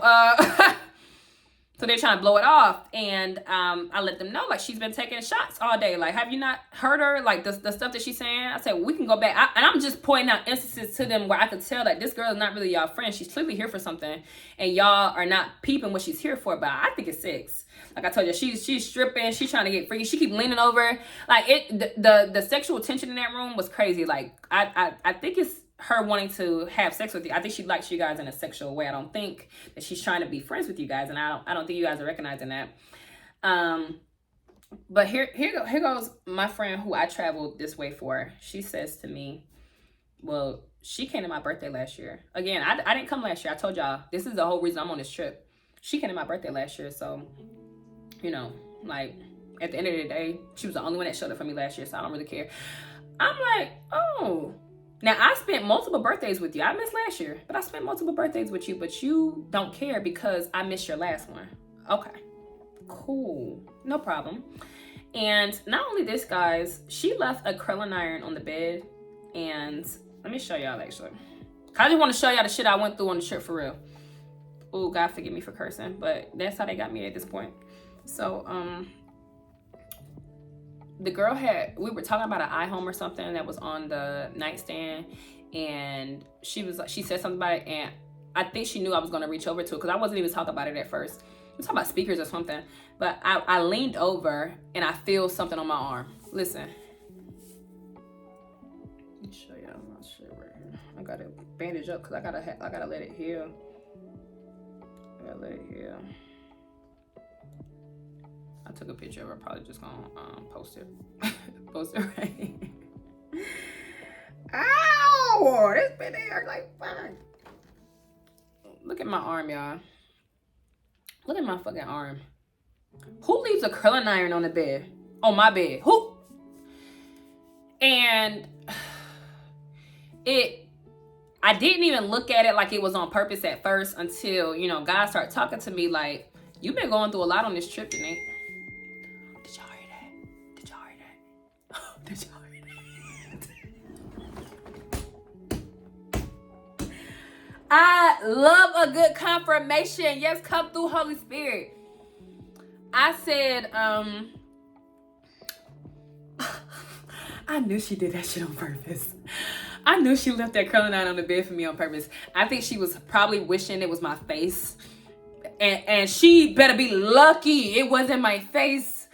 Speaker 2: so they're trying to blow it off. And I let them know, like, she's been taking shots all day. Like, have you not heard her? Like, the stuff that she's saying? I said, well, we can go back. And I'm just pointing out instances to them where I could tell that this girl is not really y'all friend. She's clearly here for something. And y'all are not peeping what she's here for. But I think it's sex. Like I told you, she's stripping. She's trying to get free. She keep leaning over. Like, the sexual tension in that room was crazy. Like, I think it's her wanting to have sex with you. I think she likes you guys in a sexual way. I don't think that she's trying to be friends with you guys, and I don't think you guys are recognizing that. But here goes my friend who I traveled this way for. She says to me, well, she came to my birthday last year. Again, I didn't come last year. I told y'all, this is the whole reason I'm on this trip. She came to my birthday last year, so, you know, like, at the end of the day, she was the only one that showed up for me last year, so I don't really care. I'm like, oh. Now, I spent multiple birthdays with you. I missed last year, but I spent multiple birthdays with you, but you don't care because I missed your last one. Okay, cool, no problem. And not only this, guys, she left a curling iron on the bed, and let me show y'all, actually. I just want to show y'all the shit I went through on the trip for real. Oh, God forgive me for cursing, but that's how they got me at this point. So, the girl we were talking about an iHome or something that was on the nightstand, and she said something about it, and I think she knew I was going to reach over to it because I wasn't even talking about it at first. We talking about speakers or something, but I leaned over and I feel something on my arm. Listen. Let me show y'all my shit right here. I gotta bandage up because I gotta let it heal. I I took a picture of her. Probably just gonna post it. Post it right. Ow! This been there like fine. Look at my arm, y'all. Look at my fucking arm. Who leaves a curling iron on the bed? On my bed. Who? And I didn't even look at it like it was on purpose at first until, you know, guys start talking to me like, you've been going through a lot on this trip, Janae. Did y'all hear that? Did y'all hear that? Did y'all hear that? I love a good confirmation. Yes, come through, Holy Spirit. I said, I knew she did that shit on purpose. I knew she left that curling iron on the bed for me on purpose. I think she was probably wishing it was my face. And she better be lucky it wasn't my face.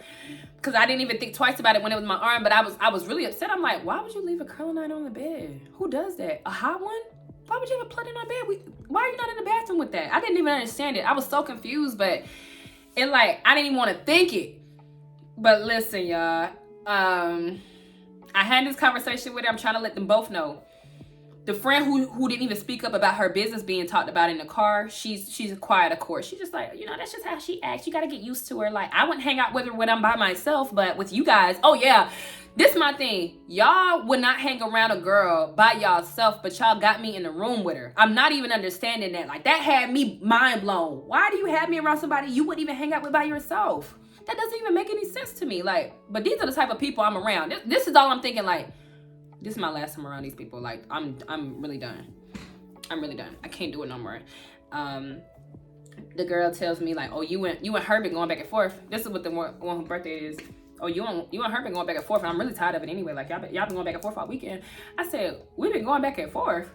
Speaker 2: Because I didn't even think twice about it when it was my arm. But I was really upset. I'm like, why would you leave a curling iron on the bed? Who does that? A hot one? Why would you have a plug in our bed? Why are you not in the bathroom with that? I didn't even understand it. I was so confused. But it like, I didn't even want to think it. But listen, y'all. I had this conversation with her. I'm trying to let them both know. The friend who didn't even speak up about her business being talked about in the car, she's quiet, of course. She's just like, you know, that's just how she acts. You got to get used to her. Like, I wouldn't hang out with her when I'm by myself, but with you guys, oh yeah, this is my thing. Y'all would not hang around a girl by y'allself, but y'all got me in the room with her. I'm not even understanding that. Like, that had me mind blown. Why do you have me around somebody you wouldn't even hang out with by yourself? That doesn't even make any sense to me. Like, but these are the type of people I'm around. This is all I'm thinking. Like, this is my last time around these people. Like, I'm really done. I'm really done. I can't do it no more. The girl tells me like, oh, you and her been going back and forth. This is what the one whose birthday is. Oh, you and her been going back and forth, and I'm really tired of it anyway. Like, y'all been going back and forth all weekend. I said, we've been going back and forth.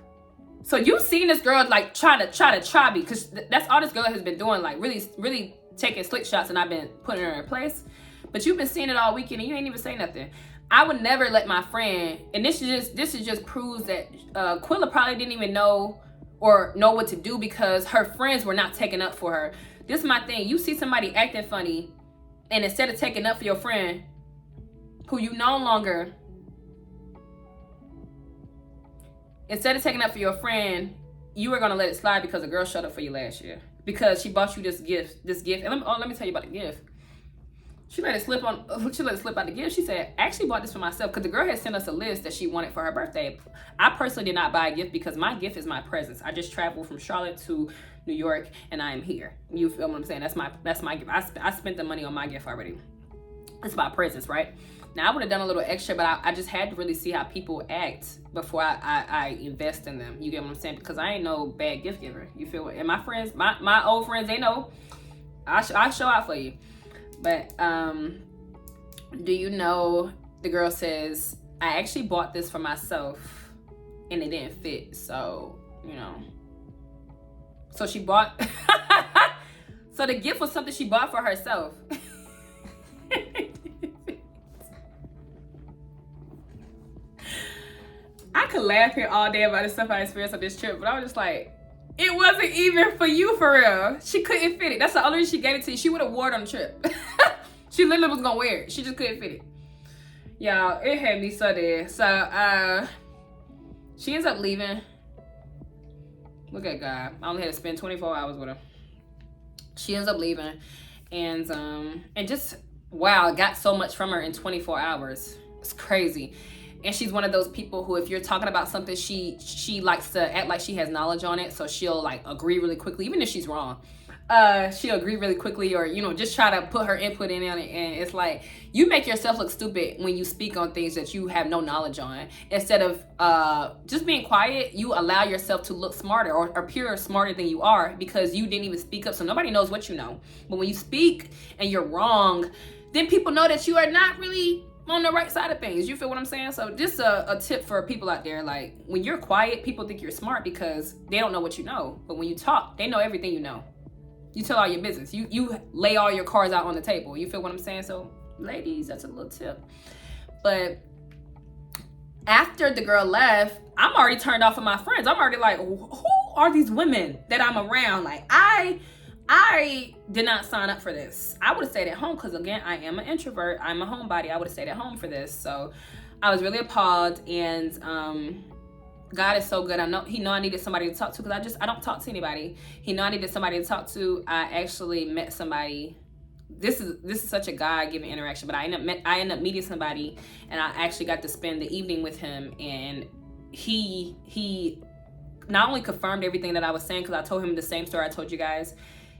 Speaker 2: So you seen this girl like try me, because that's all this girl has been doing. Like, really taking slick shots, and I've been putting her in place. But you've been seeing it all weekend and you ain't even say nothing. I would never let my friend, and this just proves that Quilla probably didn't even know what to do because her friends were not taking up for her. This is my thing. You see somebody acting funny, and instead of taking up for your friend, who you no longer, instead of taking up for your friend, you were gonna let it slide because a girl showed up for you last year. Because she bought you this gift. And let me tell you about the gift. She let it slip out the gift. She said, I actually bought this for myself because the girl had sent us a list that she wanted for her birthday. I personally did not buy a gift because my gift is my presence. I just traveled from Charlotte to New York and I am here. You feel what I'm saying? That's my gift. I spent the money on my gift already. It's my presence, right? Now, I would have done a little extra, but I just had to really see how people act before I invest in them. You get what I'm saying? Because I ain't no bad gift giver. You feel what? And my friends, my old friends, they know I show out for you. But do you know, the girl says, I actually bought this for myself and it didn't fit. So, you know. So she bought, so the gift was something she bought for herself. I could laugh here all day about the stuff I experienced on this trip, but I was just like, it wasn't even for you, for real. She couldn't fit it. That's the only reason she gave it to you. She would have wore it on the trip. She literally was gonna wear it. She just couldn't fit it. Y'all, it had me so dead. So, she ends up leaving. Look at God. I only had to spend 24 hours with her. She ends up leaving. And just, wow, got so much from her in 24 hours. It's crazy. And she's one of those people who, if you're talking about something, she likes to act like she has knowledge on it. So she'll like agree really quickly, even if she's wrong. She'll agree really quickly, or, you know, just try to put her input in on it. And it's like, you make yourself look stupid when you speak on things that you have no knowledge on. Instead of just being quiet, you allow yourself to look smarter or appear smarter than you are because you didn't even speak up. So nobody knows what you know. But when you speak and you're wrong, then people know that you are not really on the right side of things. You feel what I'm saying? So just a tip for people out there, like, when you're quiet, people think you're smart because they don't know what you know. But when you talk, they know everything you know. You tell all your business. You lay all your cards out on the table. You feel what I'm saying? So ladies, that's a little tip. But after the girl left, I'm already turned off of my friends. I'm already like, who are these women that I'm around? Like, I I did not sign up for this. I would have stayed at home because, again, I am an introvert. I'm a homebody. I would have stayed at home for this. So I was really appalled. And God is so good. He know I needed somebody to talk to because I don't talk to anybody. He know I needed somebody to talk to. I actually met somebody. This is such a God-given interaction, but I end up meeting somebody, and I actually got to spend the evening with him. And he not only confirmed everything that I was saying because I told him the same story I told you guys.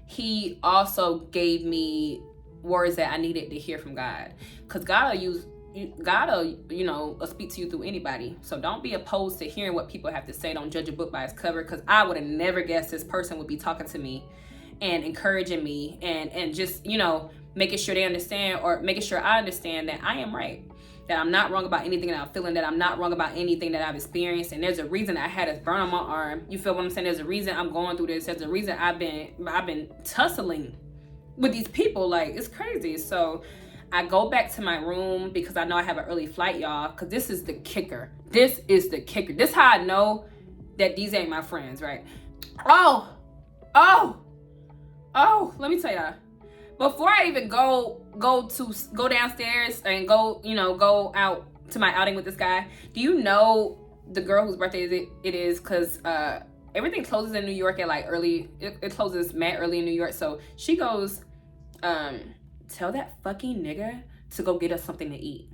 Speaker 2: He also gave me words that I needed to hear from God, because God will speak to you through anybody. So don't be opposed to hearing what people have to say. Don't judge a book by its cover, because I would have never guessed this person would be talking to me and encouraging me and just, making sure they understand, or making sure I understand that I am right, that I'm not wrong about anything that I'm feeling, that I'm not wrong about anything that I've experienced. And there's a reason I had a burn on my arm. You feel what I'm saying? There's a reason I'm going through this. There's a reason I've been tussling with these people. Like, it's crazy. So I go back to my room because I know I have an early flight, y'all, because this is the kicker. This is how I know that these ain't my friends, right? Oh, let me tell y'all. Before I even go downstairs and go out to my outing with this guy, do you know the girl whose birthday it is? Because everything closes in New York at like early. It closes mad early in New York. So she goes, tell that fucking nigga to go get us something to eat.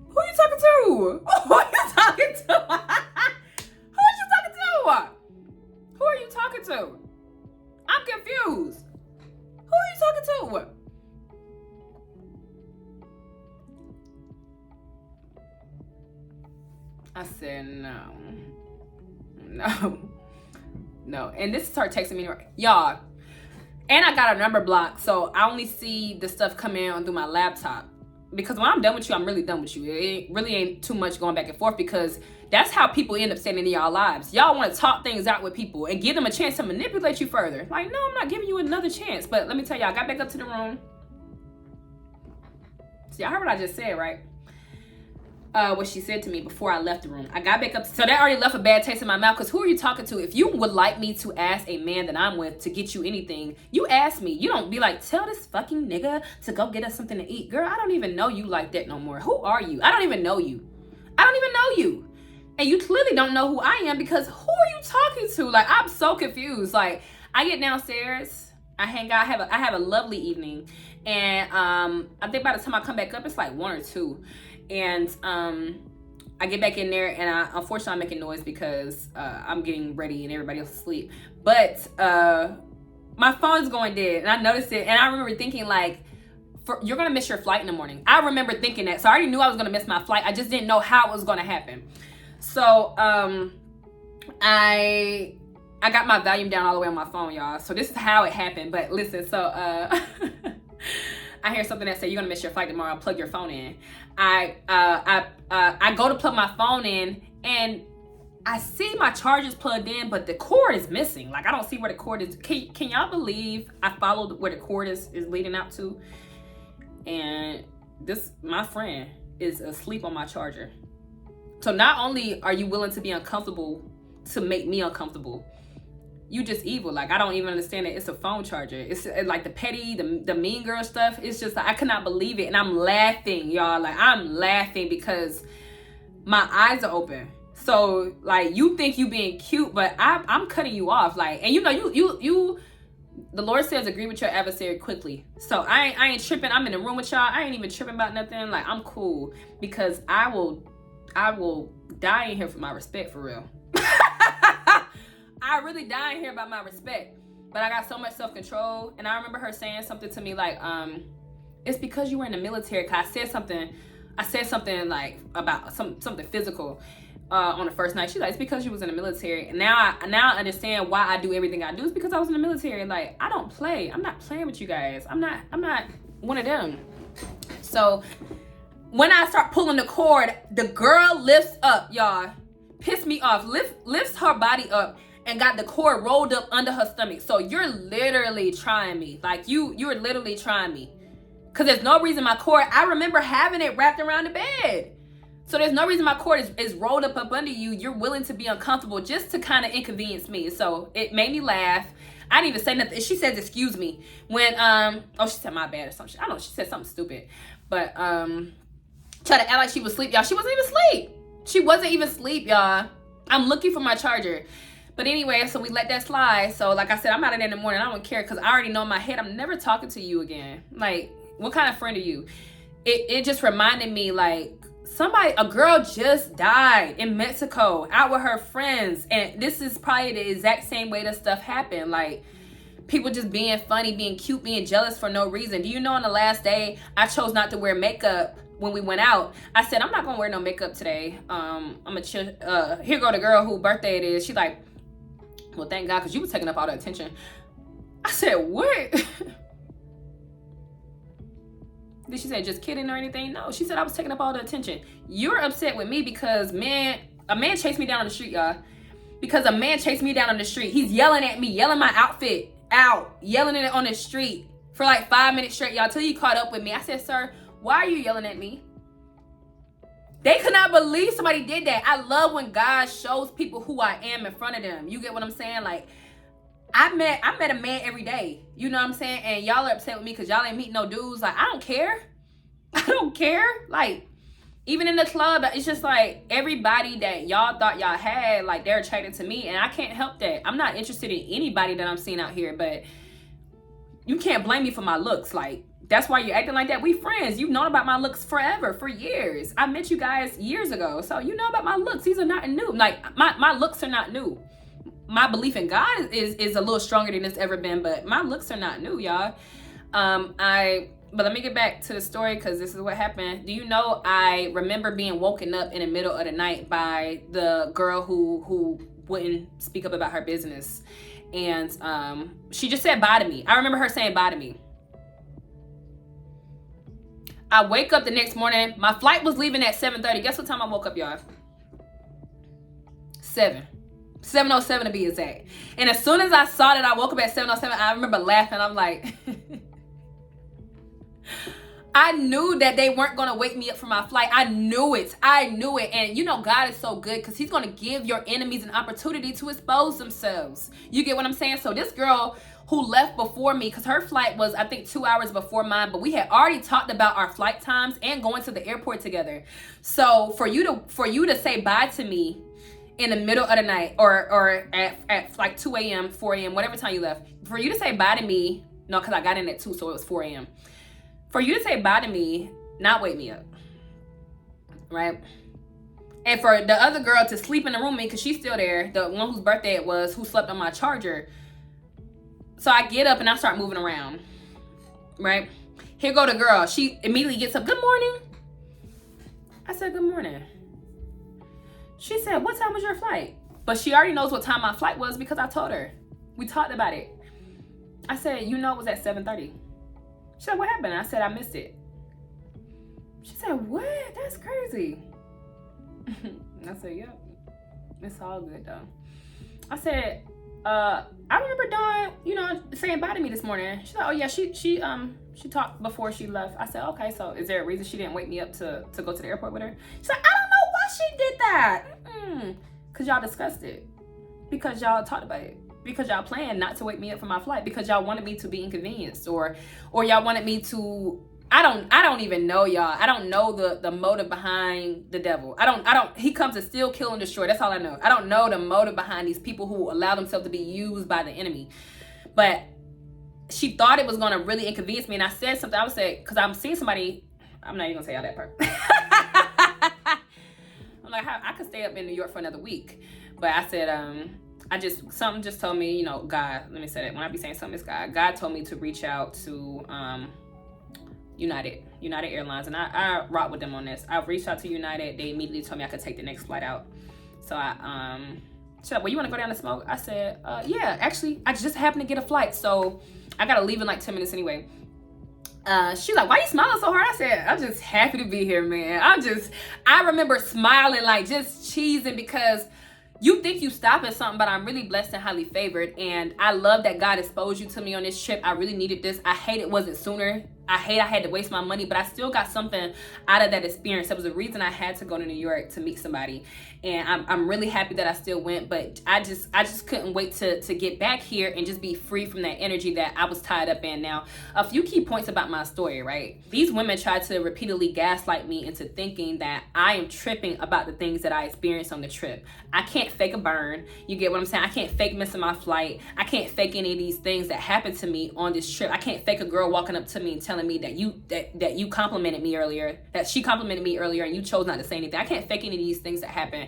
Speaker 2: Who are you talking to? Who are you talking to? Who are you talking to? I'm confused. Who are you talking to? I said no. And this started texting me, y'all. And I got a number block, so I only see the stuff come in through my laptop. Because when I'm done with you, I'm really done with you. It really ain't too much going back and forth, because that's how people end up standing in y'all lives. Y'all want to talk things out with people and give them a chance to manipulate you further. Like, no, I'm not giving you another chance. But let me tell y'all, I got back up to the room. So y'all heard what I just said, right? What she said to me before I left the room. I got back up. So that already left a bad taste in my mouth, because who are you talking to? If you would like me to ask a man that I'm with to get you anything, you ask me. You don't be like, tell this fucking nigga to go get us something to eat. Girl, I don't even know you like that no more. Who are you? I don't even know you. And you clearly don't know who I am, because who are you talking to? Like, I'm so confused. Like, I get downstairs, I hang out, I have a lovely evening. And I think by the time I come back up, it's like 1 or 2. And I get back in there, and unfortunately I'm making noise because I'm getting ready and everybody else is asleep. But my phone's going dead, and I noticed it. And I remember thinking, like, you're gonna miss your flight in the morning. I remember thinking that. So I already knew I was gonna miss my flight. I just didn't know how it was gonna happen. So I got my volume down all the way on my phone, y'all. So this is how it happened. But listen, so I hear something that said, you're gonna miss your flight tomorrow, plug your phone in. I go to plug my phone in, and I see my charger's plugged in, but the cord is missing. Like, I don't see where the cord is. Can y'all believe I followed where the cord is leading out to? And my friend is asleep on my charger. So not only are you willing to be uncomfortable to make me uncomfortable, you just evil. Like, I don't even understand that it's a phone charger. It's like the petty, the mean girl stuff. It's just like, I cannot believe it. And I'm laughing, y'all. Like, I'm laughing because my eyes are open. So, like, you think you being cute, but I'm cutting you off. Like, and you the Lord says, agree with your adversary quickly. So I ain't tripping. I'm in the room with y'all. I ain't even tripping about nothing. Like, I'm cool, because I will die in here for my respect, for real. I really die in here about my respect. But I got so much self-control. And I remember her saying something to me like, it's because you were in the military. Cause I said something like about something physical on the first night. She's like, it's because you was in the military. And now I understand why I do everything I do. It's because I was in the military. Like, I don't play. I'm not playing with you guys. I'm not one of them. So when I start pulling the cord, the girl lifts up, y'all. Pissed me off. Lifts her body up and got the cord rolled up under her stomach. So you're literally trying me. Like you're literally trying me. Cause there's no reason my cord, I remember having it wrapped around the bed. So there's no reason my cord is rolled up under you. You're willing to be uncomfortable just to kind of inconvenience me. So it made me laugh. I didn't even say nothing. She says, excuse me. When, she said my bad or something. I don't know, she said something stupid. But, try to act like she was asleep, y'all. She wasn't even asleep. She wasn't even asleep, y'all. I'm looking for my charger. But anyway, so we let that slide. So like I said, I'm out of there in the morning. I don't care because I already know in my head, I'm never talking to you again. Like, what kind of friend are you? It just reminded me, like, a girl just died in Mexico out with her friends. And this is probably the exact same way that stuff happened. Like, people just being funny, being cute, being jealous for no reason. Do you know on the last day, I chose not to wear makeup when we went out. I said, I'm not going to wear no makeup today. I'm going to chill. Here go the girl whose birthday it is. She's like, well, thank God, because you were taking up all the attention. I said, what? Did she say just kidding or anything? No, she said I was taking up all the attention. You're upset with me because a man chased me down on the street, y'all. Because a man chased me down on the street. He's yelling at me, yelling my outfit out, yelling it on the street for like 5 minutes straight, y'all, till he caught up with me. I said, sir, why are you yelling at me? They could not believe somebody did that. I love when God shows people who I am in front of them. You get what I'm saying? Like, I met a man every day. You know what I'm saying? And y'all are upset with me because y'all ain't meeting no dudes. Like, I don't care. I don't care. Like, even in the club, it's just like everybody that y'all thought y'all had, like, they're attracted to me. And I can't help that. I'm not interested in anybody that I'm seeing out here. But you can't blame me for my looks. Like, that's why you're acting like that. We friends. You've known about my looks forever, for years. I met you guys years ago. So you know about my looks. These are not new. Like, my looks are not new. My belief in God is a little stronger than it's ever been, but my looks are not new, y'all. But let me get back to the story because this is what happened. Do you know I remember being woken up in the middle of the night by the girl who wouldn't speak up about her business. And she just said bye to me. I remember her saying bye to me. I wake up the next morning. My flight was leaving at 7:30. Guess what time I woke up, y'all? 7:07 to be exact. And as soon as I saw that I woke up at 7:07, I remember laughing. I'm like, I knew that they weren't going to wake me up for my flight. I knew it. And you know, God is so good because he's going to give your enemies an opportunity to expose themselves. You get what I'm saying? So this girl who left before me, because her flight was, I think, 2 hours before mine, but we had already talked about our flight times and going to the airport together. So for you to say bye to me in the middle of the night or at like 2 a.m., 4 a.m., whatever time you left, for you to say bye to me, no, because I got in at 2, so it was 4 a.m. For you to say bye to me, not wake me up, right? And for the other girl to sleep in the room with me, because she's still there, the one whose birthday it was, who slept on my charger. So I get up and I start moving around, right? Here go the girl. She immediately gets up. Good morning. I said, good morning. She said, what time was your flight? But she already knows what time my flight was because I told her. We talked about it. I said, you know it was at 7:30. She said, what happened? I said, I missed it. She said, what? That's crazy. I said, yep. It's all good though. I said, I remember Dawn, saying bye to me this morning. She said, oh yeah, she talked before she left. I said, okay, so is there a reason she didn't wake me up to go to the airport with her? She said, I don't know why she did that. Because y'all discussed it. Because y'all talked about it. Because y'all planned not to wake me up for my flight. Because y'all wanted me to be inconvenienced. Or y'all wanted me to, I don't even know, y'all. I don't know the motive behind the devil. He comes to steal, kill, and destroy. That's all I know. I don't know the motive behind these people who allow themselves to be used by the enemy. But she thought it was going to really inconvenience me. And I said something. I would say, because I'm seeing somebody, I'm not even going to say all that part. I'm like, I could stay up in New York for another week. But I said, something just told me, God, let me say that. When I be saying something, it's God. God told me to reach out to United Airlines, and I rock with them on this. I reached out to United. They immediately told me I could take the next flight out. So I she said, well, you want to go down and smoke? I said, yeah, actually, I just happened to get a flight, so I gotta leave in like 10 minutes anyway. She's like, why you smiling so hard? I said, I'm just happy to be here, man. I remember smiling, like just cheesing, because You think you stop at something, but I'm really blessed and highly favored. And I love that God exposed you to me on this trip. I really needed this. I hate it wasn't sooner. I hate I had to waste my money, but I still got something out of that experience. There was a reason I had to go to New York to meet somebody. And I'm really happy that I still went, but I just couldn't wait to get back here and just be free from that energy that I was tied up in. Now, a few key points about my story, right? These women tried to repeatedly gaslight me into thinking that I am tripping about the things that I experienced on the trip. I can't fake a burn. You get what I'm saying? I can't fake missing my flight. I can't fake any of these things that happened to me on this trip. I can't fake a girl walking up to me and telling me that you complimented me earlier, that she complimented me earlier and you chose not to say anything. I can't fake any of these things that happen.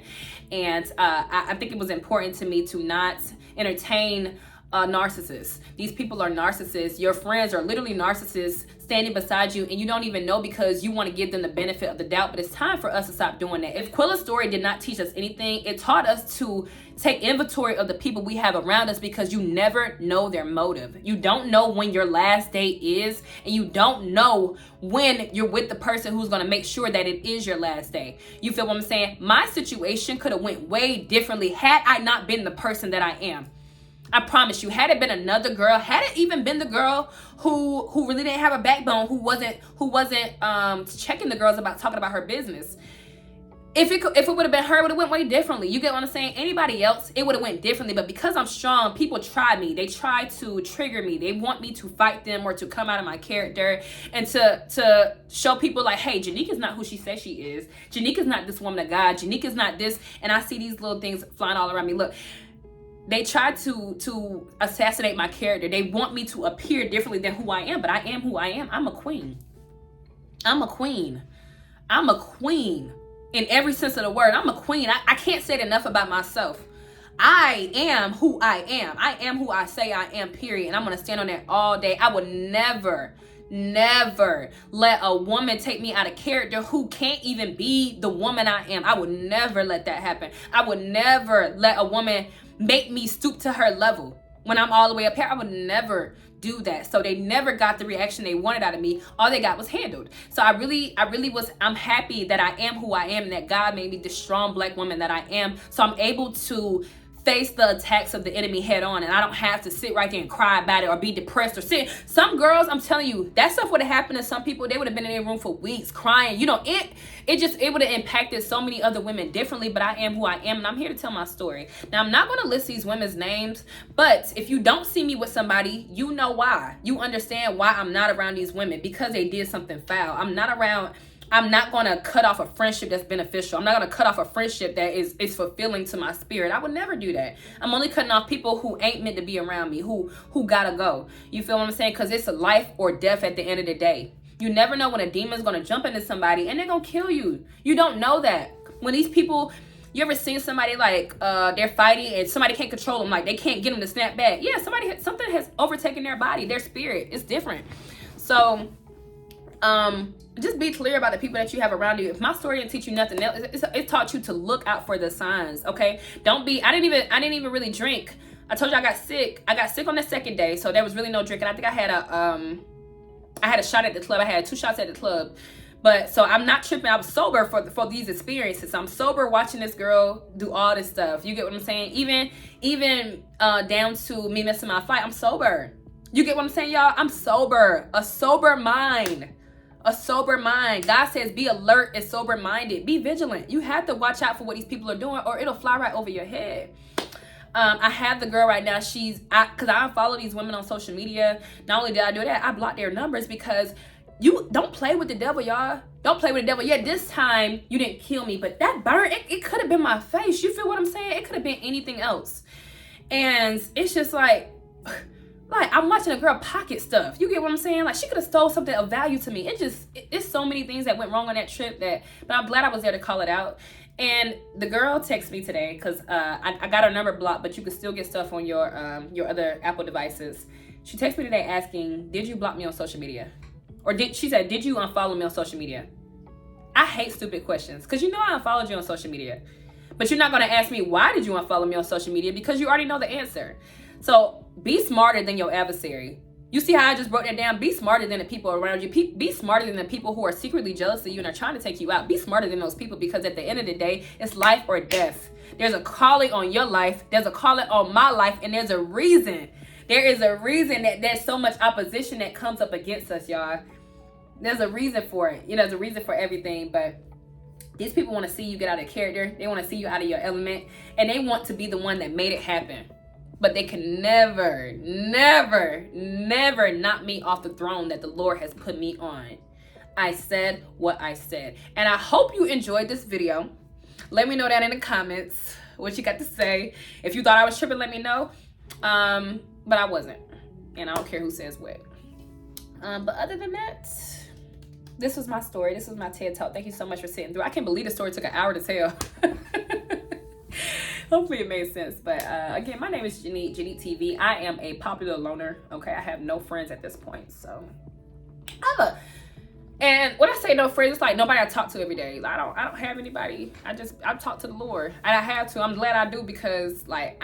Speaker 2: And I think it was important to me to not entertain narcissists. These people are narcissists. Your friends are literally narcissists standing beside you and you don't even know because you want to give them the benefit of the doubt. But it's time for us to stop doing that. If Quilla's story did not teach us anything, it taught us to take inventory of the people we have around us, because you never know their motive. You don't know when your last day is, and you don't know when you're with the person who's going to make sure that it is your last day. You feel what I'm saying? My situation could have went way differently had I not been the person that I am. I promise you, had it been another girl, had it even been the girl who really didn't have a backbone, who wasn't checking the girls about talking about her business, if it would have been her, it would have went way differently. You get what I'm saying? Anybody else, it would have went differently. But because I'm strong, people try me. They try to trigger me. They want me to fight them or to come out of my character and to show people like, hey, Janique is not who she says she is. Janique is not this woman of God. Janique is not this. And I see these little things flying all around me. Look. They try to assassinate my character. They want me to appear differently than who I am, but I am who I am. I'm a queen. I'm a queen. I'm a queen in every sense of the word. I'm a queen. I can't say it enough about myself. I am who I am. I am who I say I am, period. And I'm going to stand on that all day. I would never let a woman take me out of character who can't even be the woman I am. I would never let that happen. I would never let a woman make me stoop to her level when I'm all the way up here. I would never do that. So they never got the reaction they wanted out of me. All they got was handled. So I'm happy that I am who I am and that God made me the strong black woman that I am. So I'm able to face the attacks of the enemy head on, and I don't have to sit right there and cry about it or be depressed or sit. Some girls, I'm telling you, that stuff would have happened to some people. They would have been in their room for weeks crying. You know, it would have impacted so many other women differently, but I am who I am, and I'm here to tell my story. Now, I'm not going to list these women's names, but if you don't see me with somebody, you know why. You understand why I'm not around these women, because they did something foul. I'm not going to cut off a friendship that's beneficial. I'm not going to cut off a friendship that is fulfilling to my spirit. I would never do that. I'm only cutting off people who ain't meant to be around me, who gotta go. You feel what I'm saying? Because it's a life or death at the end of the day. You never know when a demon's going to jump into somebody and they're going to kill you. You don't know that. When these people, you ever seen somebody like they're fighting and somebody can't control them, like they can't get them to snap back? Yeah, something has overtaken their body, their spirit. It's different. So just be clear about the people that you have around you. If my story didn't teach you nothing else, it taught you to look out for the signs. Okay, I didn't even really drink. I told you I got sick. I got sick on the second day, so there was really no drinking. I think I had a shot at the club. I had 2 shots at the club. But so I'm not tripping. I was sober for these experiences. I'm sober watching this girl do all this stuff. You get what I'm saying? Even down to me missing my flight. I'm sober. You get what I'm saying, y'all? I'm sober. A sober mind. A sober mind. God says be alert and sober minded. Be vigilant. You have to watch out for what these people are doing or it'll fly right over your head. I have the girl right now. Because I follow these women on social media. Not only did I do that, I blocked their numbers because you don't play with the devil, y'all. Don't play with the devil. Yeah, this time you didn't kill me, but that burn, it could have been my face. You feel what I'm saying? It could have been anything else. And it's just like I'm watching a girl pocket stuff. You get what I'm saying? Like she could have stole something of value to me. It's so many things that went wrong on that trip but I'm glad I was there to call it out. And the girl texted me today because I got her number blocked, but you can still get stuff on your other Apple devices. She texted me today asking, did you block me on social media? Or she said, did you unfollow me on social media? I hate stupid questions because you know I unfollowed you on social media. But you're not going to ask me, why did you unfollow me on social media? Because you already know the answer. So be smarter than your adversary. You see how I just broke that down? Be smarter than the people around you. Be smarter than the people who are secretly jealous of you and are trying to take you out. Be smarter than those people, because at the end of the day, it's life or death. There's a calling on your life. There's a calling on my life. And there's a reason. There is a reason that there's so much opposition that comes up against us, y'all. There's a reason for it. You know, there's a reason for everything. But these people want to see you get out of character. They want to see you out of your element. And they want to be the one that made it happen. But they can never, never, never knock me off the throne that the Lord has put me on. I said what I said. And I hope you enjoyed this video. Let me know that in the comments, what you got to say. If you thought I was tripping, let me know. But I wasn't. And I don't care who says what. But other than that, this was my story. This was my TED Talk. Thank you so much for sitting through. I can't believe the story took an hour to tell. Hopefully it made sense. But again, my name is Janique, Janique TV. I am a popular loner. Okay, I have no friends at this point. So and when I say no friends, it's like nobody I talk to every day. Like, I don't have anybody. I talk to the Lord. And I have to. I'm glad I do, because like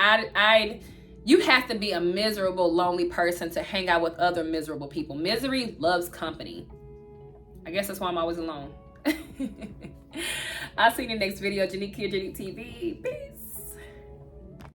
Speaker 2: you have to be a miserable, lonely person to hang out with other miserable people. Misery loves company. I guess that's why I'm always alone. I'll see you in the next video. Janique here, Janique TV. Peace.